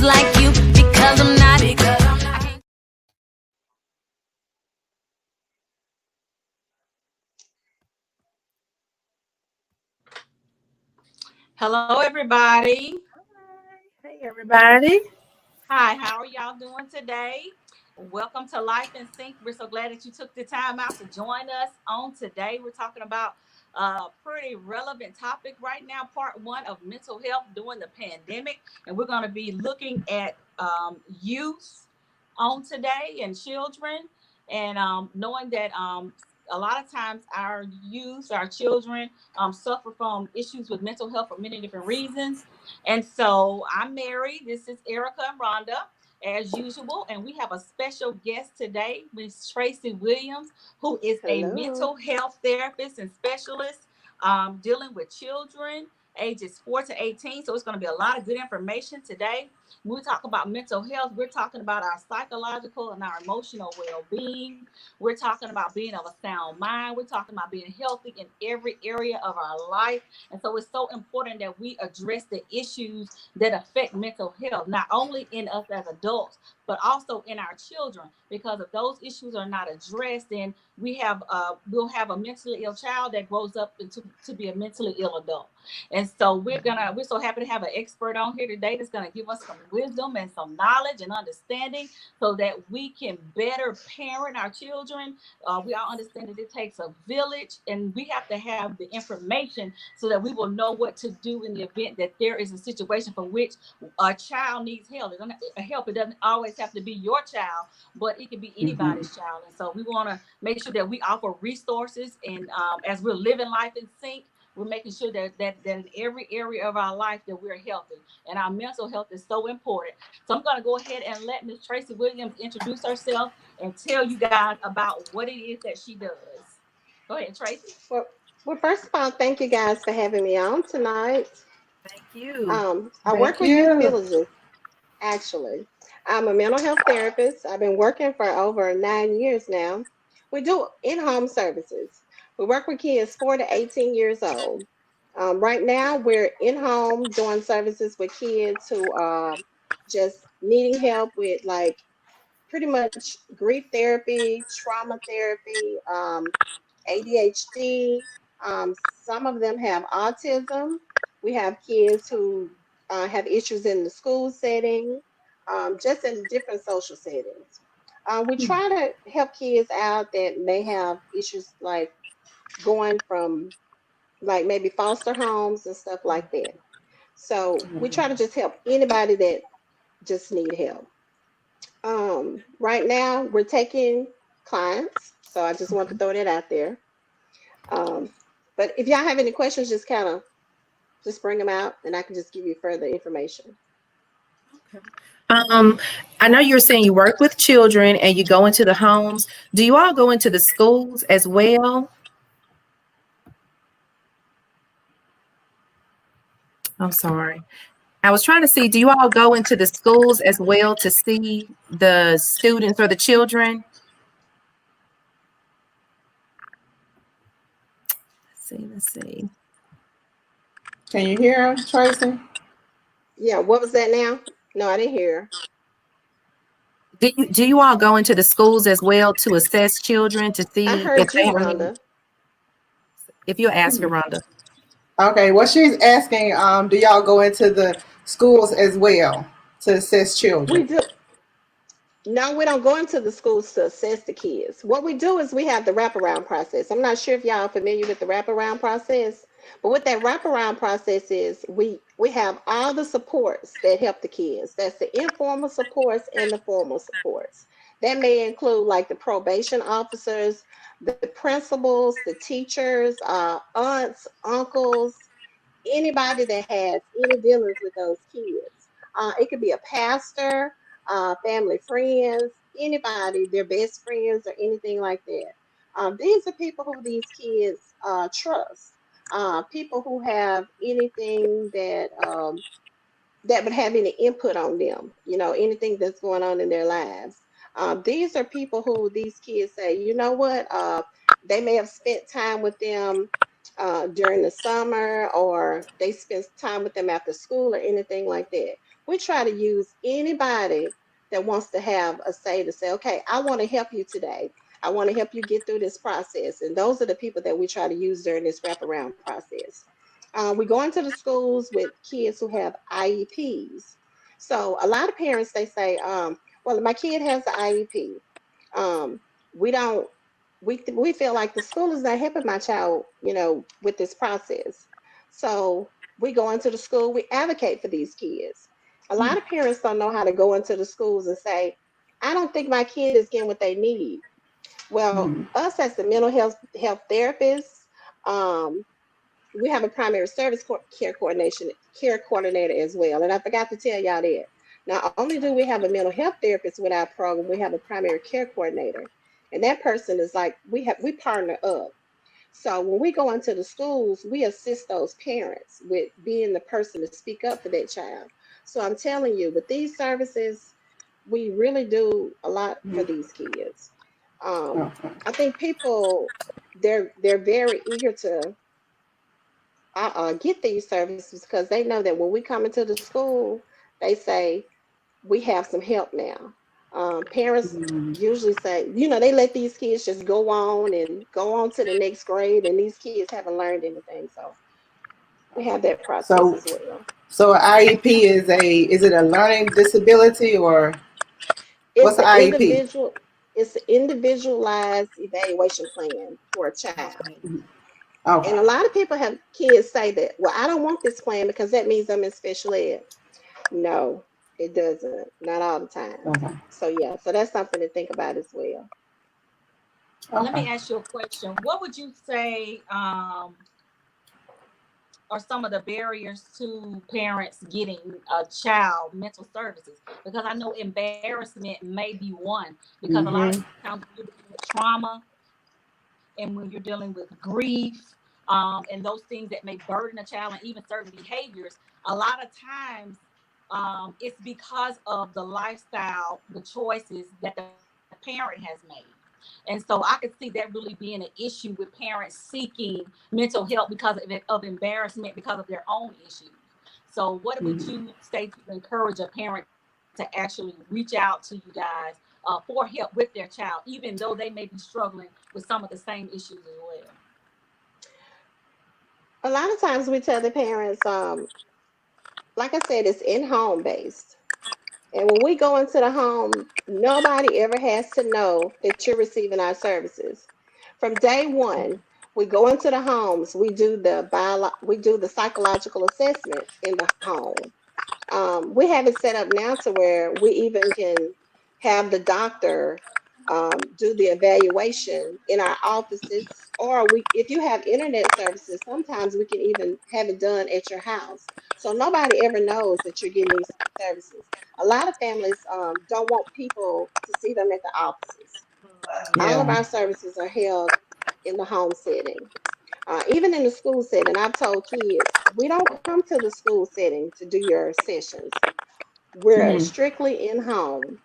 like you because I'm not. Hello, everybody. Hey, everybody. Hi, how are y'all doing today? Welcome to Life in Sync. We're so glad that you took the time out to join us on today. We're talking about a pretty relevant topic right now, part one of mental health during the pandemic. And we're going to be looking at youth on today and children, and knowing that a lot of times our youth, our children, suffer from issues with mental health for many different reasons. And so I'm Mary. This is Erica and Rhonda, as usual. And we have a special guest today, Miss Tracy Williams, who is a Hello. mental health therapist and specialist dealing with children ages 4 to 18. So it's going to be a lot of good information today. When we talk about mental health, we're talking about our psychological and our emotional well-being. We're talking about being of a sound mind. We're talking about being healthy in every area of our life. And so it's so important that we address the issues that affect mental health, not only in us as adults, but also in our children. Because if those issues are not addressed, then we'll have a mentally ill child that grows up to be a mentally ill adult. And so we're so happy to have an expert on here today that's gonna give us some wisdom and some knowledge and understanding so that we can better parent our children. We all understand that it takes a village, and we have to have the information so that we will know what to do in the event that there is a situation for which a child needs help. It doesn't always have to be your child, but it can be anybody's child. And so we want to make sure that we offer resources, and as we're living life in sync, we're making sure that in every area of our life that we're healthy, and our mental health is so important. So I'm going to go ahead and let Miss Tracy Williams introduce herself and tell you guys about what it is that she does. Go ahead, Tracy. Well, well, first of all, thank you guys for having me on tonight. Thank you. I work Thank with youth you. villages, actually. I'm a mental health therapist. I've been working for over 9 years now. We do in-home services. We work with kids 4 to 18 years old. Right now, we're in-home doing services with kids who are just needing help with like pretty much grief therapy, trauma therapy, ADHD. Some of them have autism. We have kids who have issues in the school setting, just in different social settings. We try to help kids out that may have issues like going from like maybe foster homes and stuff like that. So we try to just help anybody that just need help. Right now we're taking clients, so I just want to throw that out there. Um, but if y'all have any questions, just kind of just bring them out, and I can just give you further information. Um, I know you're saying you work with children and you go into the homes. Do you all go into the schools as well? I'm sorry. I was trying to see, do you all go into the schools as well to see the students or the children? Let's see. Can you hear us, Tracy? Yeah, what was that now? No, I didn't hear. Do you all go into the schools as well to assess children to I see if heard they you, have any? Rhonda. If you'll ask her, Rhonda. Okay, well, she's asking, do y'all go into the schools as well to assist We children? do. No, we don't go into the schools to assess the kids. What we do is we have the wraparound process. I'm not sure if y'all are familiar with the wraparound process, but what that wraparound process is, we have all the supports that help the kids. That's the informal supports and the formal supports. That may include like the probation officers, the principals, the teachers, aunts, uncles, anybody that has any dealings with those kids. It could be a pastor, family friends, anybody, their best friends, or anything like that. These are people who these kids trust. People who have anything that would have any input on them, anything that's going on in their lives. These are people who these kids say, you know what, they may have spent time with them during the summer, or they spend time with them after school or anything like that. We try to use anybody that wants to have a say to say, okay, I want to help you today. I want to help you get through this process. And those are the people that we try to use during this wraparound process. We go into the schools with kids who have IEPs. So a lot of parents, they say, well, my kid has an IEP. Um, we don't, we feel like the school is not helping my child, with this process. So we go into the school, we advocate for these kids. A lot of parents don't know how to go into the schools and say, I don't think my kid is getting what they need. Well, Mhm. us as the mental health therapists, um, we have a primary care coordinator as well. And I forgot to tell y'all that. Not only do we have a mental health therapist with our program, we have a primary care coordinator. And that person is like we partner up. So when we go into the schools, we assist those parents with being the person to speak up for that child. So I'm telling you, with these services, we really do a lot for these kids. Okay. I think people they're very eager to get these services because they know that when we come into the school, they say we have some help now. Parents Mhm. usually say, they let these kids just go on and go on to the next grade, and these kids haven't learned anything. So we have that process So, as well. so IEP is it a learning disability or It's what's an the IEP? individual, it's an individualized evaluation plan for a child. And Okay. a lot of people have kids say that, well, I don't want this plan because that means I'm in special ed. No, it doesn't. Not all the time. Okay. So yeah, so that's something to think about as well. Let Okay. me ask you a question. What would you say are some of the barriers to parents getting a child mental services? Because I know embarrassment may be one, because a lot of Mhm. times when you're dealing with trauma and when you're dealing with grief, and those things that may burden a child, and even certain behaviors, a lot of times it's because of the lifestyle, the choices that the parent has made. And so I could see that really being an issue with parents seeking mental help because of embarrassment, because of their own issues. So, what would Mhm. you say to encourage a parent to actually reach out to you guys for help with their child, even though they may be struggling with some of the same issues as well? A lot of times we tell the parents, like I said, it's in-home based. And when we go into the home, nobody ever has to know that you're receiving our services. From day one, we go into the homes, we do the psychological assessment in the home. We have it set up now to where we even can have the doctor do the evaluation in our offices, or if you have internet services, sometimes we can even have it done at your house. So nobody ever knows that you're getting these services. A lot of families don't want people to see them at the offices. All of Yeah. our services are held in the home setting. Even in the school setting, I've told kids, we don't come to the school setting to do your sessions. We're Mhm. strictly in home.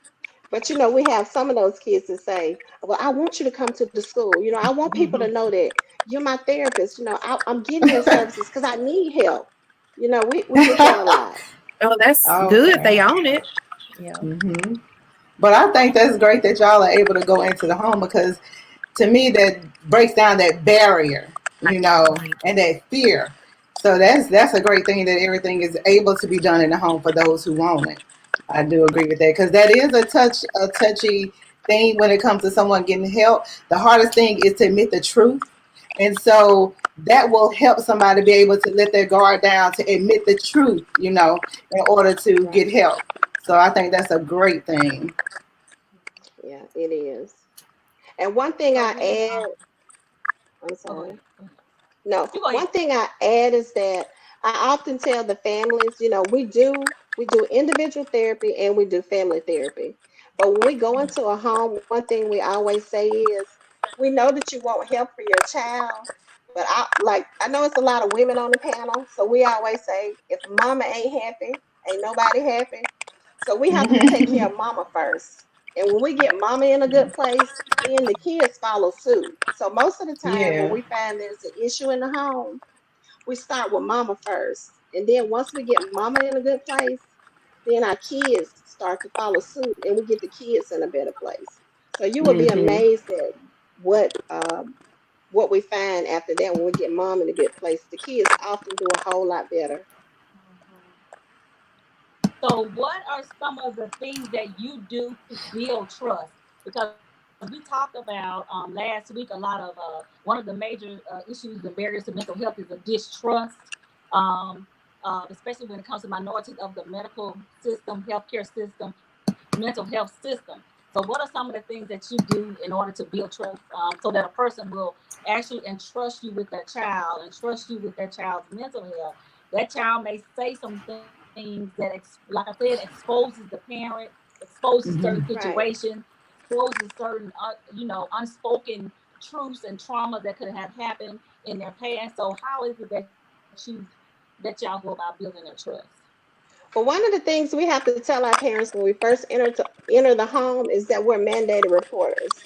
But we have some of those kids that say, well, I want you to come to the school. I want people to know that you're my therapist. I'm getting your services because I need help. We get that a lot. Oh, that's good. Okay. They own it. Yeah. Hmm. But I think that's great that y'all are able to go into the home because to me that breaks down that barrier, Right. and that fear. So that's a great thing that everything is able to be done in the home for those who want it. I do agree with that because that is a touchy thing when it comes to someone getting help. The hardest thing is to admit the truth, and so that will help somebody be able to let their guard down to admit the truth, in order to get Right. help. So I think that's a great thing. Yeah, it is. And one thing So I when add, I'm oh, go ahead. sorry. No, You go one ahead. thing I add is that I often tell the families, we do individual therapy and we do family therapy. But when we go into a home, one thing we always say is, we know that you want help for your child, but I know it's a lot of women on the panel, so we always say if mama ain't happy, ain't nobody happy. So we have to take care of mama first. And when we get mama in a good place, then the kids follow suit. So most of the time when Yeah. we find there's an issue in the home, we start with mama first. And then once we get mama in a good place, then our kids start to follow suit, and we get the kids in a better place. So you will be Mm-hmm. amazed at what we find after that when we get mom in a good place. The kids often do a whole lot better. So, what are some of the things that you do to build trust? Because we talked about last week a lot of one of the major issues and barriers to mental health is a distrust, um, especially when it comes to minorities of the medical system, healthcare system, mental health system. So, what are some of the things that you do in order to build trust so that a person will actually entrust you with their child, entrust you with their child's mental health? That child may say some things that, like I said, exposes the parent, exposes certain Mm-hmm. Right. situations, exposes certain, unspoken truths and trauma that could have happened in their past. So, how is it that y'all go about building their trust? Well, one of the things we have to tell our parents when we first enter the home is that we're mandated reporters.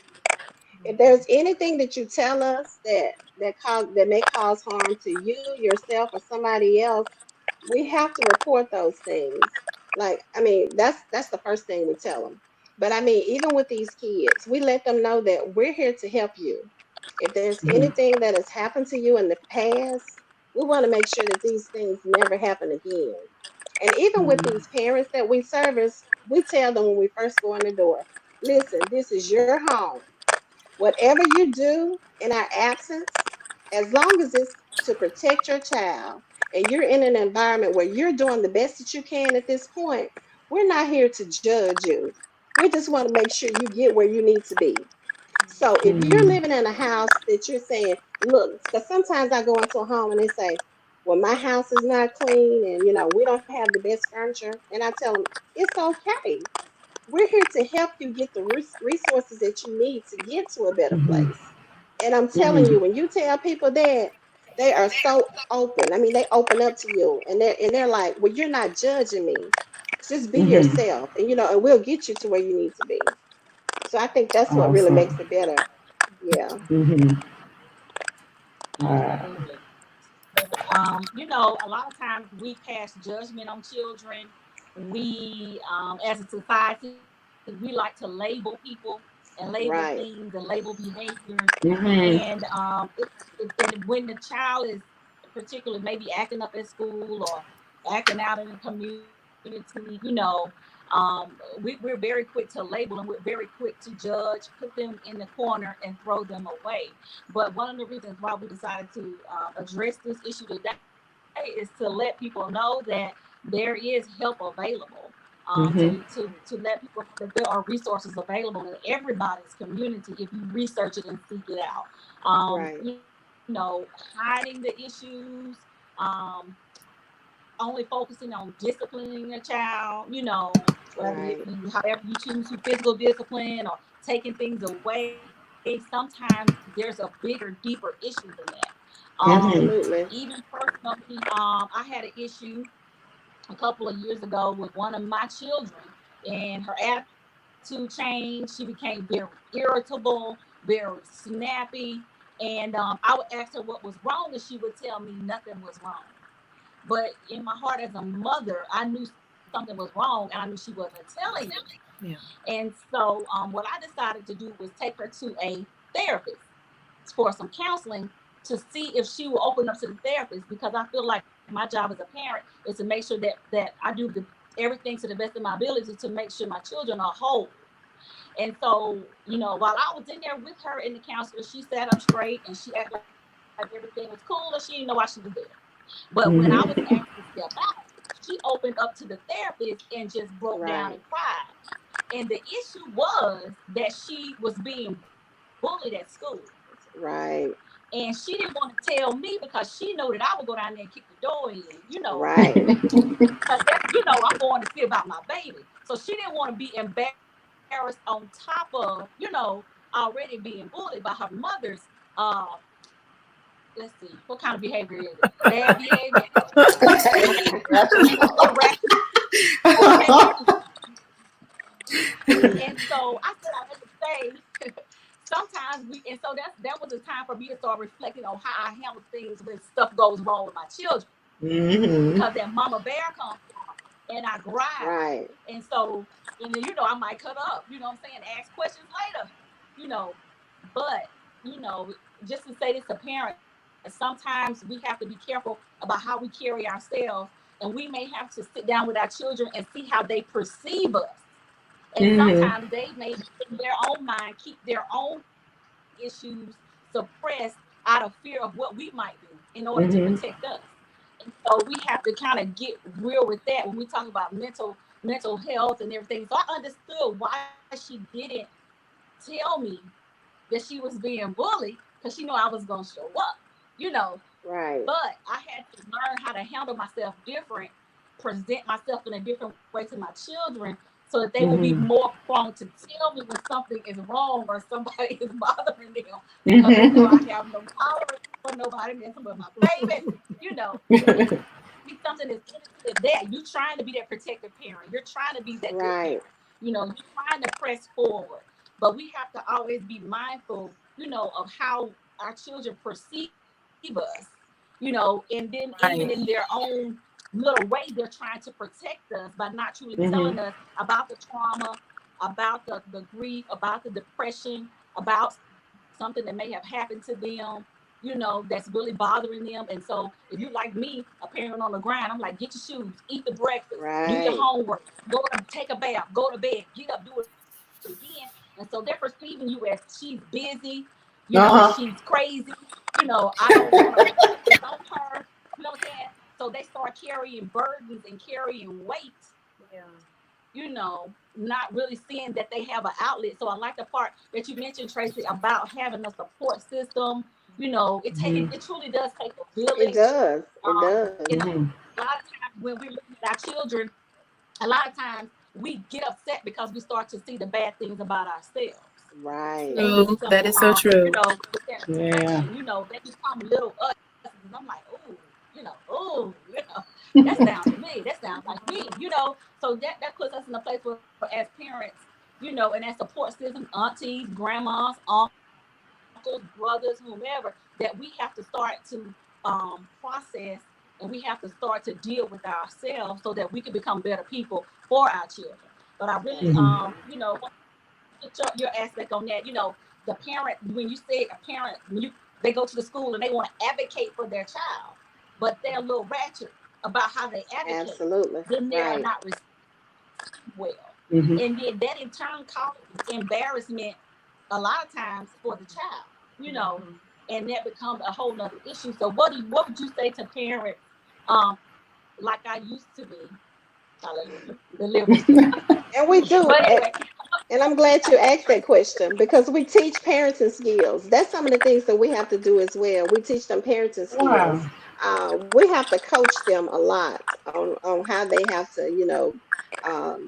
If there's anything that you tell us that may cause harm to you, yourself, or somebody else, we have to report those things. Like, I mean, that's the first thing we tell them. But I mean, even with these kids, we let them know that we're here to help you. If there's anything that has happened to you in the past, we want to make sure that these things never happen again. And even with these parents that we service, we tell them when we first go in the door, listen, this is your home. Whatever you do in our absence, as long as it's to protect your child and you're in an environment where you're doing the best that you can at this point, we're not here to judge you. We just want to make sure you get where you need to be. So if you're living in a house that you're saying, look, because sometimes I go into a home and they say, well, my house is not clean and we don't have the best furniture. And I tell them, it's okay. We're here to help you get the resources that you need to get to a better Mm-hmm. place. And I'm telling Mm-hmm. you, when you tell people that, they are so open. I mean, they open up to you, and they're like, "Well, you're not judging me. Just be Mm-hmm. yourself, and and we'll get you to where you need to be." So I think that's what really Awesome. makes it better. Yeah. Mm-hmm. Wow. Absolutely. A lot of times we pass judgment on children. We, as a society, we like to label people and label things Right. and label behaviors. Mm-hmm. And and when the child is particularly maybe acting up at school or acting out in the community, we're very quick to label and we're very quick to judge, put them in the corner, and throw them away. But one of the reasons why we decided to address this issue today is to let people know that there is help available. To let people know that there are resources available in everybody's community if you research it and seek it out. Right. Hiding the issues, um, only focusing on disciplining a child, whether it Right. be however you choose to physical discipline or taking things away, sometimes there's a bigger, deeper issue than that. Mm-hmm. Even Absolutely. personally, I had an issue a couple of years ago with one of my children, and her attitude changed. She became very irritable, very snappy, and I would ask her what was wrong, and she would tell me nothing was wrong. But in my heart as a mother, I knew something was wrong, and I knew she wasn't telling me. Yeah. And so, what I decided to do was take her to a therapist for some counseling to see if she will open up to the therapist, because I feel like my job as a parent is to make sure that I do everything to the best of my ability to make sure my children are whole. And so, while I was in there with her in the counselor, she sat up straight and she acted like everything was cool and she didn't know why she was there. But when I was asked to Mm-hmm. step out, she opened up to the therapist and just broke down and Right. cried. And the issue was that she was being bullied at school. Right. And she didn't want to tell me because she knew that I would go down there and kick the door in, Right. because I'm going to see about my baby. So she didn't want to be embarrassed on top of, already being bullied by her mother's, uh, let's see, what kind of behavior is it? Bad behavior, irrational behavior. And so I said I had to say, sometimes and so that was the time for me to start reflecting on how I handle things when stuff goes wrong with my children, because Mm-hmm. that mama bear comes out and I growl. Right. And so, and then, I might cut up, what I'm saying, ask questions later, you know. But, just to say this to parents, sometimes we have to be careful about how we carry ourselves. And we may have to sit down with our children and see how they perceive us. And sometimes they may, in their own mind, keep their own issues suppressed out of fear of what we might do in order to protect us. And so we have to kind of get real with that when we talk about mental health and everything. So I understood why she didn't tell me that she was being bullied, because she knew I was gonna show up, you know. Right. But I had to learn how to handle myself different, present myself in a different way to my children, so that they will be more prone to tell me when something is wrong or somebody is bothering them, because they know I have no tolerance for nobody messing with my baby. Be something as innocent as that. You're trying to be that protective parent. You're trying to be that good Right. parent. You're trying to press forward. But we have to always be mindful, of how our children perceive us, and then even in their own little way, they're trying to protect us by not truly telling us about the trauma, about the grief, about the depression, about something that may have happened to them, that's really bothering them. And so if you like me, a parent on the ground, I'm like, get your shoes, eat the breakfast, do your Right. homework, take a bath, go to bed, get up, do it again. And so they're perceiving you as she's busy, she's crazy, I don't want to focus on her, you know what I'm saying? So they start carrying burdens and carrying weight, not really seeing that they have an outlet. So I like the part that you mentioned, Tracy, about having a support system. It truly does take a It village. does. It And does. a lot of times when we're looking at our children, a lot of times we get upset because we start to see the bad things about ourselves. Right. And True. That is so true. with that depression, they become little us. And I'm like, that sounds to me. That sounds like me. So that puts us in a place where, as parents, and as support system, aunties, grandmas, uncles, brothers, whomever, that we have to start to process, and we have to start to deal with ourselves so that we can become better people for our children. But I really, your aspect on that. The parent, when you say a parent, when they go to the school and they want to advocate for their child, but they're a little ratchet about how they advocate, Absolutely. then they are Right. not received well. And then that in turn causes embarrassment a lot of times for the child, and that becomes a whole nother issue. So what would you say to parents, like I used to be? Hallelujah. Delivery. And we do. But anyway, And I'm glad you asked that question because we teach parenting skills. That's some of the things that we have to do as well. We teach them parenting skills. Wow. We have to coach them a lot on how they have to, um,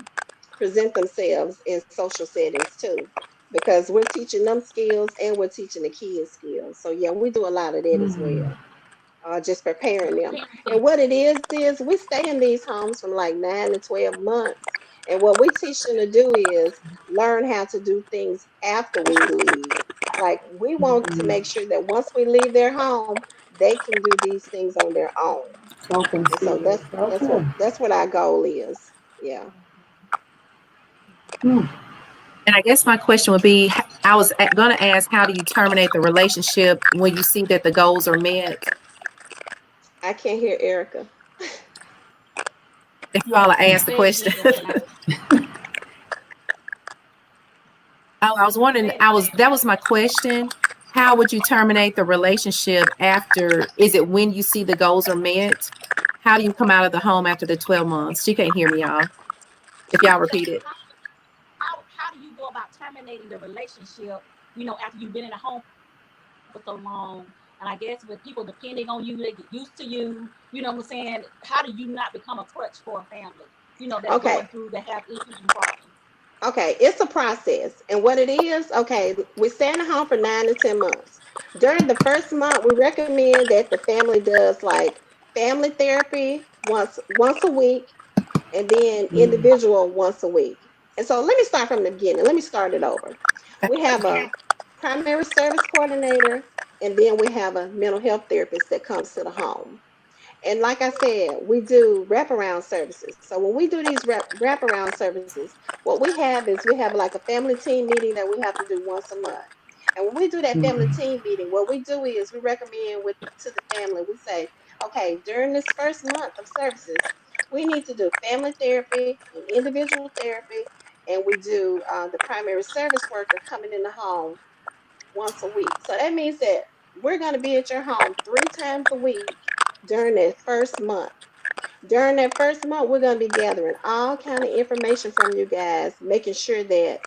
present themselves in social settings too, because we're teaching them skills and we're teaching the kids skills. So yeah, we do a lot of that as well, just preparing them. And what it is we stay in these homes from like 9 to 12 months. And what we teach them to do is learn how to do things after we leave. Like we want to make sure that once we leave their home, they can do these things on their own. Coping And so skills. Okay. that's what our goal is. Yeah. Hmm. And I guess my question would be, I was going to ask, how do you terminate the relationship when you see that the goals are met? I can't hear Erica. If you all are asked the say it question. again, Erica. I was wondering, Say it again. that was my question. How would you terminate the relationship after, is it when you see the goals are met? How do you come out of the home after the 12 months? She can't hear me, y'all. If y'all repeat it. How do you go about terminating the relationship, after you've been in a home for so long? And I guess with people depending on you, they get used to you know what I'm saying? How do you not become a crutch for a family, that's going Okay. through, that have issues and problems? Okay, it's a process. And what it is, okay, we stay in the home for 9 to 10 months. During the first month, we recommend that the family does like family therapy once a week and then individual once a week. And so let me start from the beginning. Let me start it over. We have a primary service coordinator, and then we have a mental health therapist that comes to the home. And like I said, we do wraparound services. So when we do these wraparound services, what we have is we have like a family team meeting that we have to do once a month. And when we do that family Mhm. team meeting, what we do is we recommend with to the family, we say, okay, during this first month of services, we need to do family therapy and individual therapy, and we do the primary service worker coming in the home once a week. So that means that we're going to be at your home 3 times a week during that first month. During that first month, we're going to be gathering all kind of information from you guys, making sure that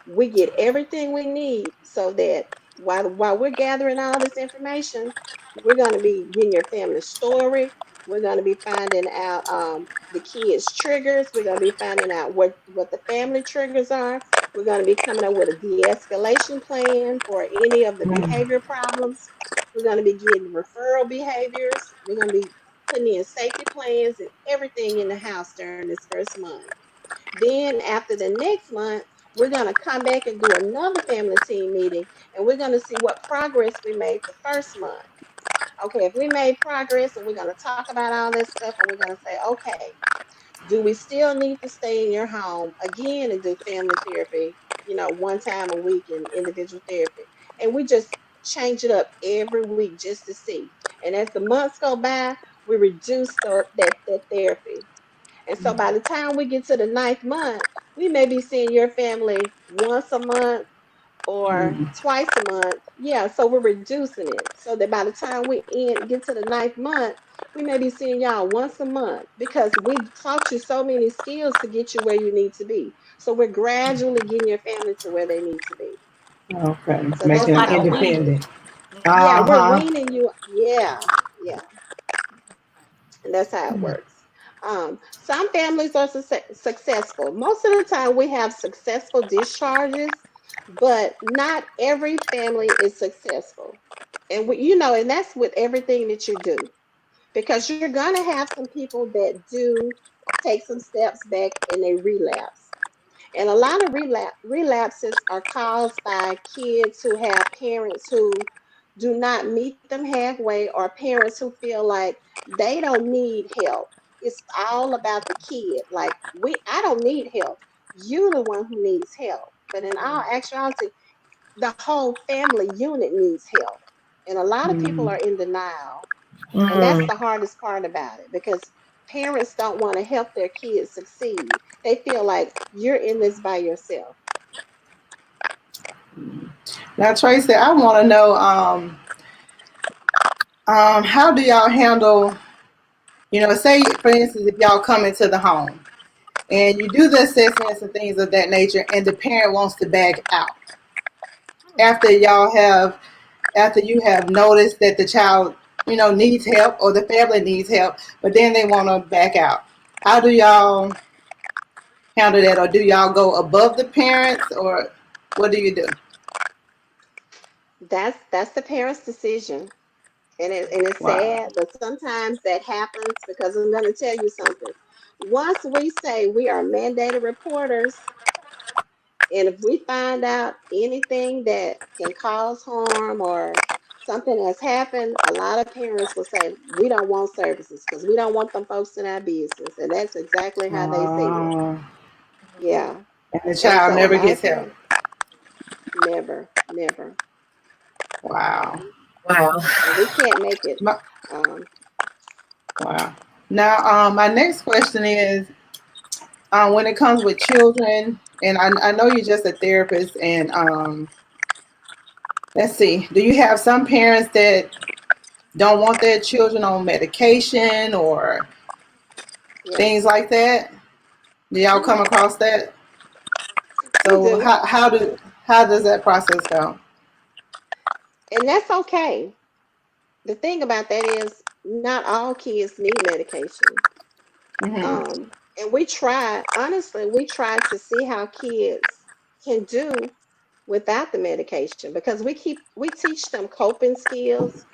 we get everything we need so that while we're gathering all this information, we're going to be getting your family story. We're going to be finding out the kids' triggers. We're going to be finding out what the family triggers are. We're going to be coming up with a de-escalation plan for any of the Mhm. behavior problems. We're going to be getting referral behaviors. We're going to be putting in safety plans and everything in the house during this first month. Then after the next month, we're going to come back and do another family team meeting, and we're going to see what progress we made the first month. Okay, if we made progress, and we're going to talk about all this stuff, and we're going to say, okay, do we still need to stay in your home again and do family therapy, 1 time a week and individual therapy? And we just change it up every week just to see. And as the months go by, we reduce that therapy. And so by the time we get to the ninth month, we may be seeing your family once a month or Mhm. twice a month. Yeah, so we're reducing it so that by the time get to the ninth month, we may be seeing y'all once a month because we've taught you so many skills to get you where you need to be. So we're gradually getting your family to where they need to be. Okay, So So making that's it's them like how a it works. weaning. independent. Yeah, Uh we're huh. weaning you. Yeah, yeah, and that's how it works. Some families are successful. Most of the time, we have successful discharges, but not every family is successful. And and that's with everything that you do, because you're gonna have some people that do take some steps back and they relapse. And a lot of relapses are caused by kids who have parents who do not meet them halfway, or parents who feel like they don't need help. It's all about the kid. Like, I don't need help. You're the one who needs help. But in all actuality, the whole family unit needs help. And a lot of people Mhm. are in denial. And that's Mm. the hardest part about it, because parents don't want to help their kids succeed. They feel like you're in this by yourself. Now, Tracy, I want to know, how do y'all handle, say for instance, if y'all come into the home and you do the assessments and things of that nature, and the parent wants to back out after after you have noticed that the child, needs help or the family needs help, but then they want to back out. How do y'all handle that, or do y'all go above the parents, or what do you do? That's the parent's decision. And it's Wow. sad, but sometimes that happens, because I'm going to tell you something. Once we say we are mandated reporters, and if we find out anything that can cause harm or something has happened, a lot of parents will say, we don't want services because we don't want them folks in our business. And that's exactly how they say it. Uh, Yeah. and the And child so a never lot of gets help. parents, never, never. Wow. Hmm. Wow. And we can't make it. My, Um, wow. Now, my next question is, when it comes with children, and I know you're just a therapist, and let's see, do you have some parents that don't want their children on medication or things yes, like that? Do y'all come hmm across that? we So do. how does that process go? And that's okay. The thing about that is, not all kids need medication. Hmm. And we try to see how kids can do without the medication, because we teach them coping skills,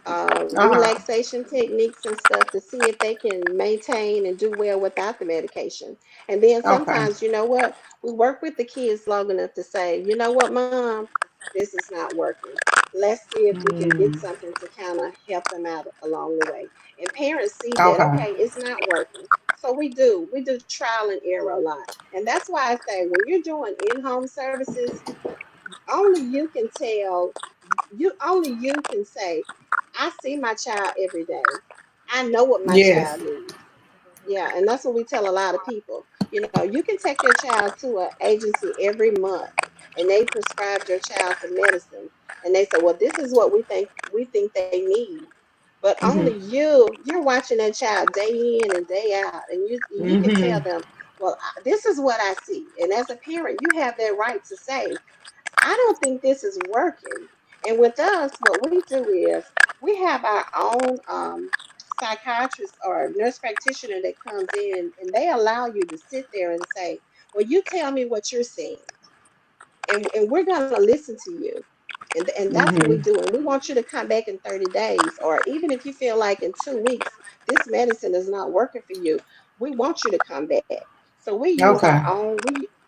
Uh huh. relaxation techniques and stuff, to see if they can maintain and do well without the medication. And then Okay. sometimes, you know what, we work with the kids long enough to say, you know what, mom, this is not working. Let's see if we can get Mm. something to kind of help them out along the way. And parents see that, Okay. okay, it's not working. So we do trial and error a lot. And that's why I say when you're doing in-home services, only you can tell, only you can say, I see my child every day. I know what my Yes. child needs. Yeah, and that's what we tell a lot of people. You can take your child to an agency every month and they prescribe your child some medicine and they say, well, this is what we think they need. But only Mhm. you're watching that child day in and day out, and you can tell Mhm. them, well, this is what I see. And as a parent, you have that right to say, I don't think this is working. And with us, what we do is we have our own psychiatrist or nurse practitioner that comes in and they allow you to sit there and say, well, you tell me what you're seeing and we're going to listen to you. And that's what we Mhm. do. And we want you to come back in 30 days, or even if you feel like in 2 weeks, this medicine is not working for you, we want you to come back. So we use our Okay. own,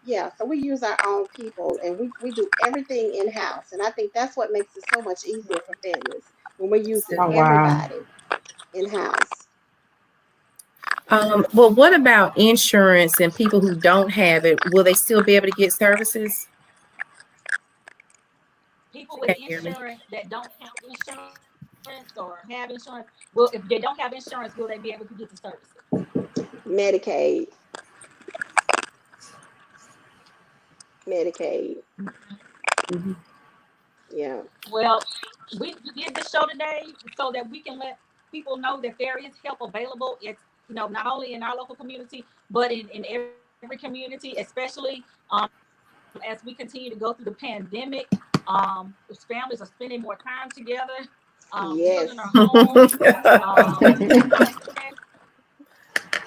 yeah, so we use our own people and we do everything in house. And I think that's what makes it so much easier for families when we're using Oh wow. everybody in house. Well, what about insurance and people who don't have it? Will they still be able to get services? People She with can't hear me. insurance that don't have insurance or have insurance, well, if they don't have insurance, will they be able to get the services? Medicaid, Medicaid. Mhm. Yeah. Well, we did this show today so that we can let people know that there is help available. It's not only in our local community, but in every community, especially as we continue to go through the pandemic. Families are spending more time together. Children are Yes. home. There's a lot of stress.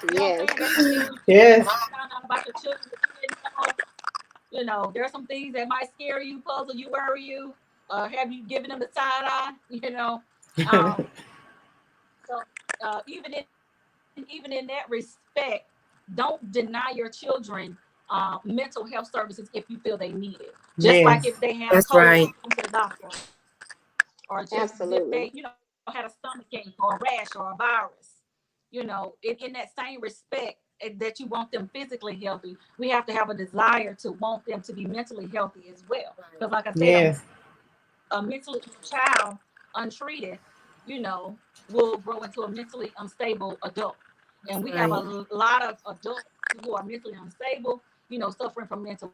You know what I'm saying? Yes. There's some things you Yes. found out about your children that you didn't know. There's some things that might scare you, puzzle you, worry you, have you given them the side eye. Um, so even in that respect, don't deny your children mental health services if you feel they need it. Just like if Yes. they had a That's cold, right. take them to the doctor, or just as if Absolutely. they had a stomach ache or a rash or a virus. In that same respect that you want them physically healthy, we have to have a desire to want them to be mentally healthy as well. Because, like I said, Yes. a mentally child untreated, you know, will grow into a mentally unstable adult. That's And we have a right. lot of adults who are mentally unstable, suffering from mental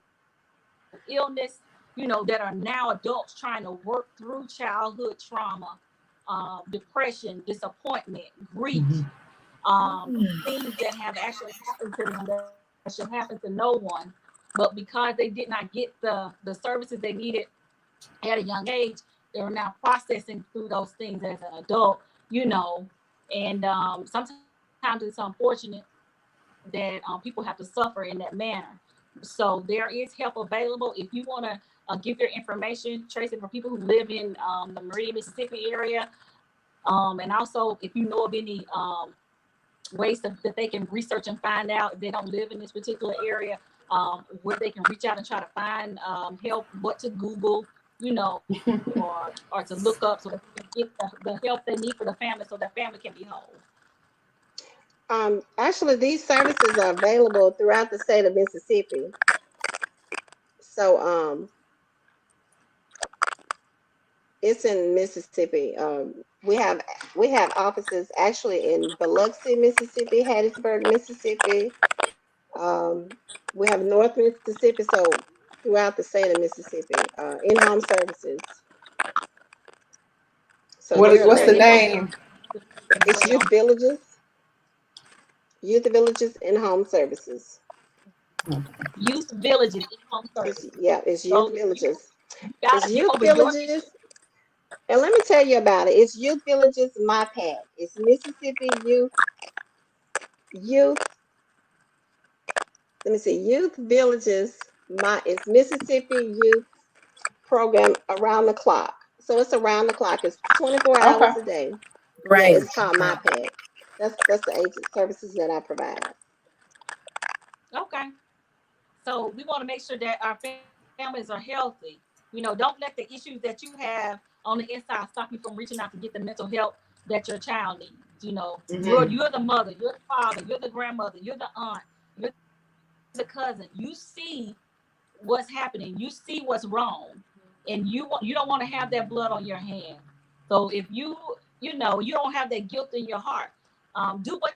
illness, that are now adults trying to work through childhood trauma, depression, disappointment, grief, things that have actually happened to them that should happen to no one. But because they did not get the services they needed at a young age, they're now processing through those things as an adult, you know. And sometimes it's unfortunate that people have to suffer in that manner. So there is help available. If you want to give your information, Tracy, for people who live in the Meridian, Mississippi area, and also if you know of any ways that they can research and find out if they don't live in this particular area, where they can reach out and try to find help, what to Google, or to look up so that they can get the help they need for the family so their family can be whole. Actually, these services are available throughout the state of Mississippi. So, it's in Mississippi. We have offices actually in Biloxi, Mississippi, Hattiesburg, Mississippi. Um, we have North Mississippi. So throughout the state of Mississippi, in-home services. So What? they're What's the Okay, and available. those name? It's as well. youth villages, in-home services. Youth villages in home It's services. yeah, it's youth So you villages. It's gotta get youth over your villages. issue. And let me tell you about it. It's Youth Villages My Pack. It's Mississippi Youth. Let me see. Youth Villages My it's Mississippi Youth Program around the clock. So it's around the clock. It's 24 Okay. hours a day. Yeah, Great. it's called My Pack. That's the agent services that I provide. Okay. So we want to make sure that our families are healthy. Don't let the issues that you have on the inside stop you from reaching out to get the mental help that your child needs. You're the mother, you're the father, you're the grandmother, you're the aunt, you're the cousin. You see what's happening, you see what's wrong, and you don't want to have that blood on your hand. So if you don't have that guilt in your heart, do what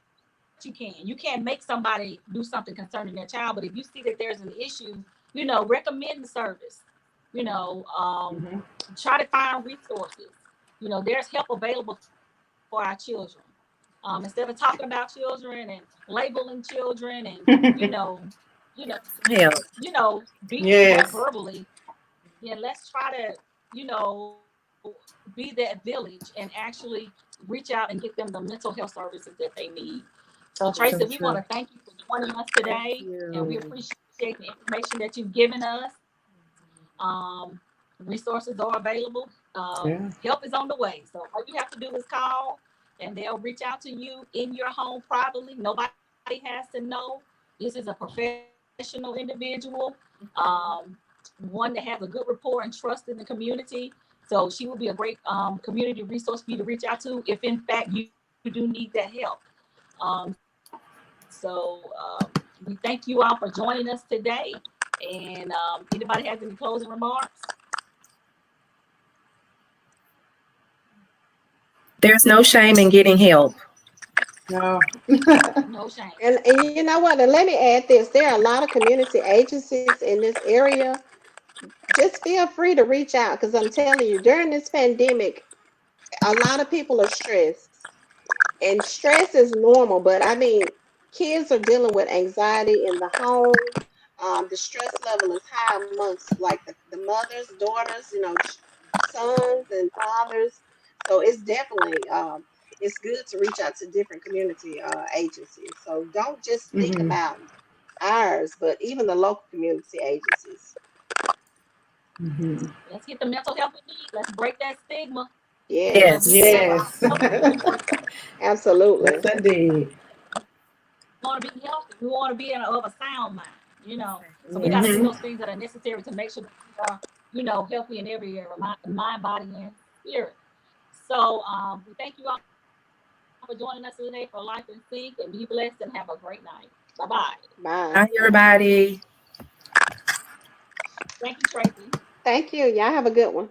you can. You can't make somebody do something concerning their child, but if you see that there's an issue, recommend the service. Try to find resources. There's help available for our children. Instead of talking about children and labeling children and you know, Help. beating them up Yes. verbally, then let's try to, be that village and actually reach out and get them the mental health services that they need. So Tracy, So we want to true. thank you for joining us Thank today, and we you. appreciate the information that you've given us. Resources are available. Yeah. Help is on the way. So all you have to do is call, and they'll reach out to you in your home privately. Nobody has to know. This is a professional individual, um, one that has a good rapport and trust in the community. So she will be a great community resource for you to reach out to if, in fact, you do need that help. So we thank you all for joining us today. And anybody has any closing remarks? There's no shame in getting help. No. No shame. And you know what? And let me add this: there are a lot of community agencies in this area. Just feel free to reach out because I'm telling you, during this pandemic, a lot of people are stressed. And stress is normal, but I mean, kids are dealing with anxiety in the home. The stress level is high amongst like the mothers, daughters, sons and fathers. So it's definitely it's good to reach out to different community agencies. So don't just think Hmm. about ours, but even the local community agencies. Hmm. Let's get the mental health we need. Let's break that stigma so we Yes, can Yes. have a Yes. healthy future. Yes, absolutely. indeed. We want to be healthy. We want to be of a sound mind, So we got to Yes. do Hmm. those things that are necessary to make sure that we are, healthy in every area, mind, body, and spirit. So we thank you all for joining us today for Life and Sync, and be blessed and have a great night. Bye bye. Bye, Bye. everybody. Thank you, Tracy. Thank you. Y'all have a good one.